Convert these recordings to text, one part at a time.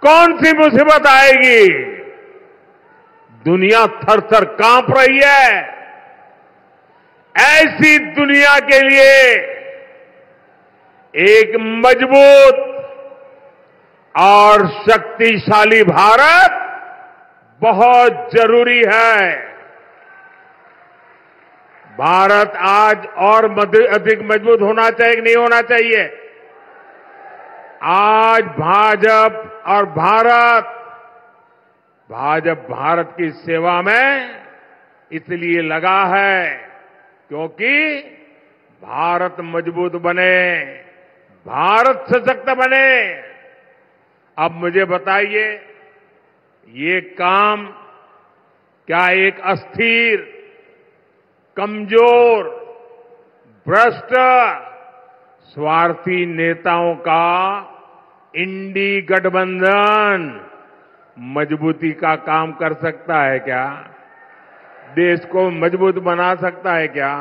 कौन सी मुसीबत आएगी, दुनिया थर थर कांप रही है। ऐसी दुनिया के लिए एक मजबूत और शक्तिशाली भारत बहुत जरूरी है। भारत आज और अधिक मजबूत होना चाहिए कि नहीं होना चाहिए? आज भाजपा भारत की सेवा में इसलिए लगा है क्योंकि भारत मजबूत बने, भारत सशक्त बने। अब मुझे बताइए, ये काम क्या एक अस्थिर, कमजोर, भ्रष्ट, स्वार्थी नेताओं का इंडी गठबंधन मजबूती का काम कर सकता है क्या? देश को मजबूत बना सकता है क्या?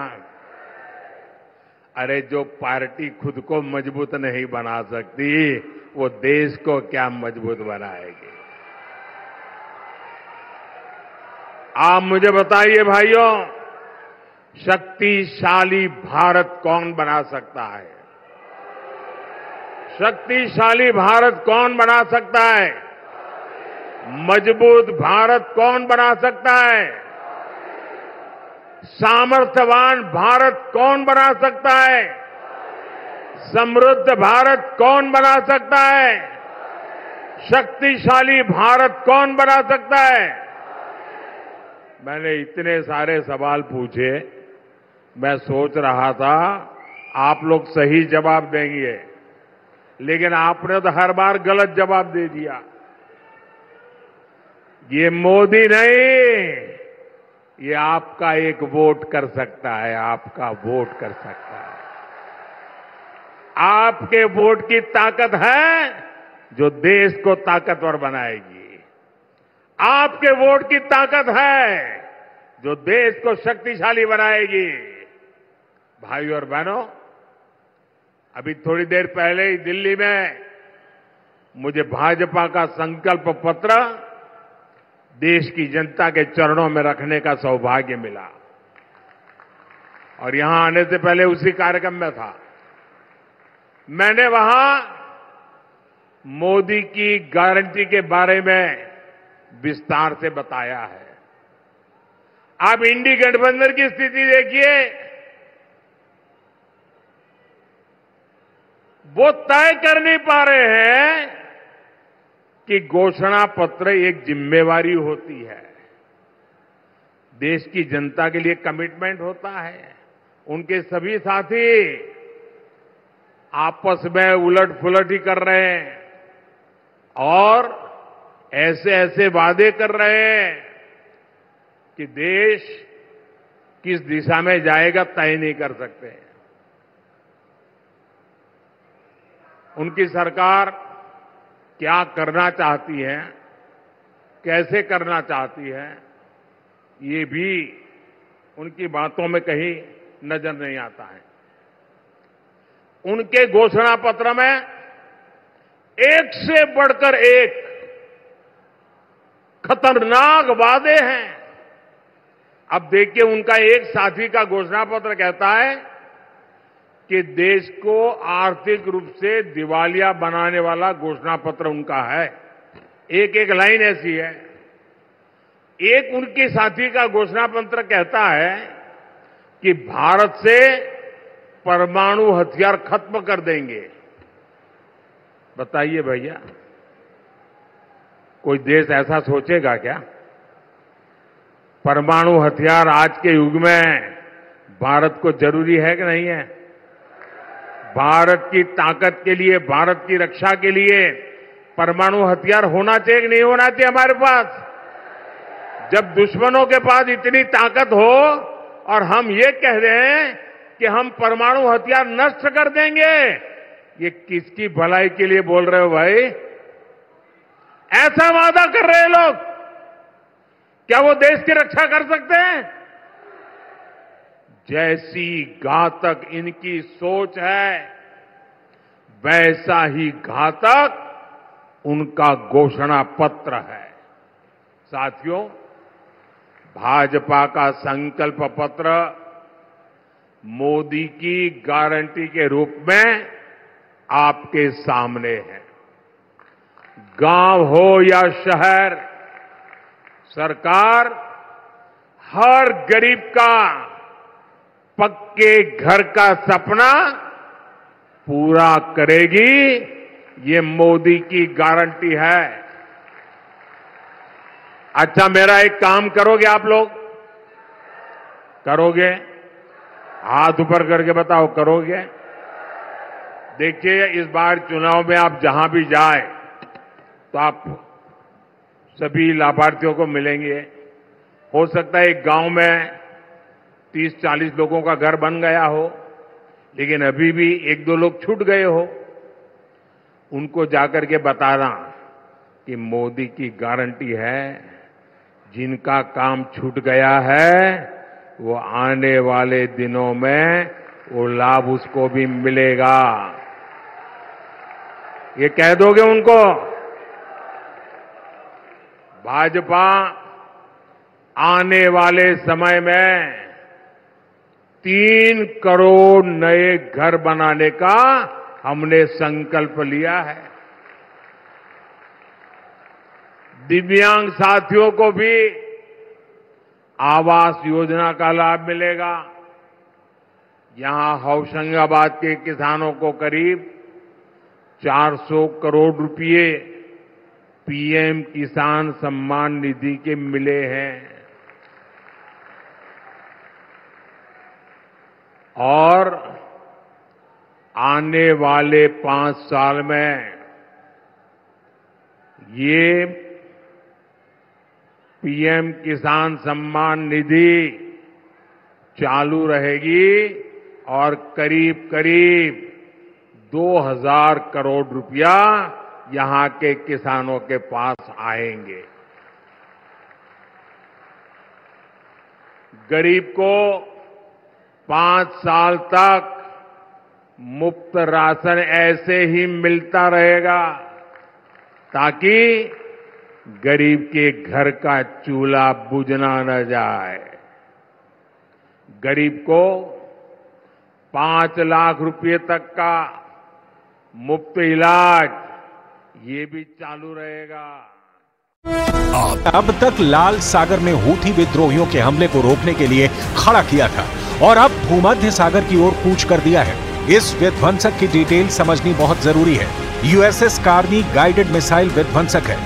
अरे जो पार्टी खुद को मजबूत नहीं बना सकती, वो देश को क्या मजबूत बनाएगी? आप मुझे बताइए भाइयों, शक्तिशाली भारत कौन बना सकता है? शक्तिशाली भारत कौन बना सकता है? मजबूत भारत कौन बना सकता है? सामर्थ्यवान भारत कौन बना सकता है? समृद्ध भारत कौन बना सकता है? शक्तिशाली भारत कौन बना सकता है? मैंने इतने सारे सवाल पूछे, मैं सोच रहा था आप लोग सही जवाब देंगे, लेकिन आपने तो हर बार गलत जवाब दे दिया। ये मोदी नहीं, ये आपका एक वोट कर सकता है, आपका वोट कर सकता है। आपके वोट की ताकत है जो देश को ताकतवर बनाएगी। आपके वोट की ताकत है जो देश को शक्तिशाली बनाएगी। भाइयों और बहनों, अभी थोड़ी देर पहले ही दिल्ली में मुझे भाजपा का संकल्प पत्र देश की जनता के चरणों में रखने का सौभाग्य मिला और यहां आने से पहले उसी कार्यक्रम में था। मैंने वहां मोदी की गारंटी के बारे में विस्तार से बताया है। आप इंडी गठबंधन की स्थिति देखिए, वो तय कर नहीं पा रहे हैं कि घोषणा पत्र एक जिम्मेवारी होती है, देश की जनता के लिए कमिटमेंट होता है। उनके सभी साथी आपस में उलट पुलट ही कर रहे हैं और ऐसे ऐसे वादे कर रहे हैं कि देश किस दिशा में जाएगा तय नहीं कर सकते। उनकी सरकार क्या करना चाहती है, कैसे करना चाहती है, ये भी उनकी बातों में कहीं नजर नहीं आता है। उनके घोषणा पत्र में एक से बढ़कर एक खतरनाक वादे हैं। अब देखिए, उनका एक साथी का घोषणा पत्र कहता है कि देश को आर्थिक रूप से दिवालिया बनाने वाला घोषणा पत्र उनका है। एक एक लाइन ऐसी है। एक उनके साथी का घोषणा पत्र कहता है कि भारत से परमाणु हथियार खत्म कर देंगे। बताइए भैया, कोई देश ऐसा सोचेगा क्या? परमाणु हथियार आज के युग में भारत को जरूरी है कि नहीं है? भारत की ताकत के लिए, भारत की रक्षा के लिए परमाणु हथियार होना चाहिए कि नहीं होना चाहिए हमारे पास? जब दुश्मनों के पास इतनी ताकत हो और हम ये कह रहे हैं कि हम परमाणु हथियार नष्ट कर देंगे, ये किसकी भलाई के लिए बोल रहे हो भाई? ऐसा वादा कर रहे हैं लोग, क्या वो देश की रक्षा कर सकते हैं? जैसी घातक इनकी सोच है, वैसा ही घातक उनका घोषणा पत्र है। साथियों, भाजपा का संकल्प पत्र मोदी की गारंटी के रूप में आपके सामने है। गांव हो या शहर, सरकार हर गरीब का पक्के घर का सपना पूरा करेगी, ये मोदी की गारंटी है। अच्छा, मेरा एक काम करोगे आप लोग? करोगे? हाथ ऊपर करके बताओ, करोगे? देखिए, इस बार चुनाव में आप जहां भी जाए तो आप सभी लाभार्थियों को मिलेंगे। हो सकता है एक गांव में 30-40 लोगों का घर बन गया हो, लेकिन अभी भी 1-2 लोग छूट गए हो। उनको जाकर के बताना कि मोदी की गारंटी है, जिनका काम छूट गया है वो आने वाले दिनों में वो लाभ उसको भी मिलेगा। ये कह दोगे उनको? भाजपा आने वाले समय में 3 करोड़ नए घर बनाने का हमने संकल्प लिया है। दिव्यांग साथियों को भी आवास योजना का लाभ मिलेगा। यहां होशंगाबाद के किसानों को करीब 400 करोड़ रुपए पीएम किसान सम्मान निधि के मिले हैं। और आने वाले 5 साल में ये पीएम किसान सम्मान निधि चालू रहेगी और करीब करीब 2000 करोड़ रुपया यहां के किसानों के पास आएंगे। गरीब को 5 साल तक मुफ्त राशन ऐसे ही मिलता रहेगा ताकि गरीब के घर का चूल्हा बुझना न जाए। गरीब को 5 लाख रुपए तक का मुफ्त इलाज ये भी चालू रहेगा। अब तक लाल सागर में हूथी विद्रोहियों के हमले को रोकने के लिए खड़ा किया था और अब भूमध्य सागर की ओर कूच कर दिया है। इस विध्वंसक की डिटेल समझनी बहुत जरूरी है। यूएसएस कार्नी गाइडेड मिसाइल विध्वंसक है।